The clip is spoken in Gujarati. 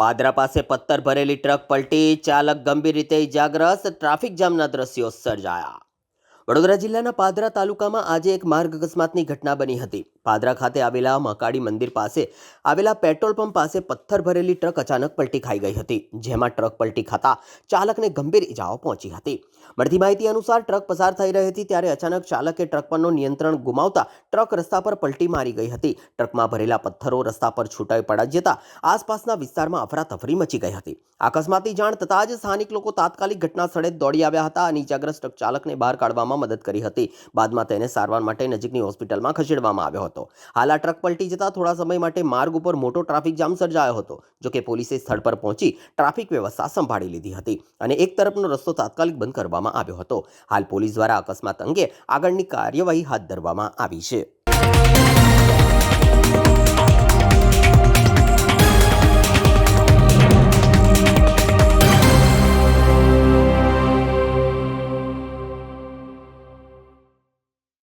પાદરા પાસે પથ્થર ભરેલી ટ્રક પલટી, ચાલક ગંભીર રીતે ઇજાગ્રસ્ત, ટ્રાફિક જામના દ્રશ્યો સર્જાયા। વડોદરા જિલ્લાના પાદરા તાલુકામાં આજે એક માર્ગ અકસ્માતની ઘટના બની હતી। પાદરા ખાતે આવેલા મહાકાળી મંદિર પાસે આવેલા પેટ્રોલ પંપ પાસે પથ્થર ભરેલી ટ્રક અચાનક પલટી ખાઈ ગઈ હતી, જેમાં ટ્રક પલટી ખાતા ચાલકને ગંભીર ઇજાઓ પહોંચી હતી। મળતી માહિતી અનુસાર ટ્રક પસાર થઈ રહી હતી ત્યારે અચાનક ચાલકે ટ્રક પરનું નિયંત્રણ ગુમાવતા ટ્રક રસ્તા પર પલટી મારી ગઈ હતી। ટ્રકમાં ભરેલા પથ્થરો રસ્તા પર છૂટાઈ પડી જતા આસપાસના વિસ્તારમાં અફરાતફરી મચી ગઈ હતી। અકસ્માતની જાણ થતાં જ સ્થાનિક લોકો તાત્કાલિક ઘટના સ્થળે દોડી આવ્યા હતા અને ઇજાગ્રસ્ત ટ્રક ચાલકને બહાર કાઢવામાં મદદ કરી હતી। બાદમાં તેને સારવાર માટે નજીકની હોસ્પિટલમાં ખસેડવામાં આવ્યો હતો। હાલ આ ટ્રક પલટી જતા થોડા સમય માટે માર્ગ ઉપર મોટો ટ્રાફિક જામ સર્જાયો હતો। જોકે પોલીસે સ્થળ પર પહોંચી ટ્રાફિક વ્યવસ્થા સંભાળી લીધી હતી અને એક તરફનો રસ્તો તાત્કાલિક બંધ કરવામાં આવ્યો હતો। હાલ પોલીસ દ્વારા અકસ્માત અંગે આગળની કાર્યવાહી હાથ ધરવામાં આવી છે।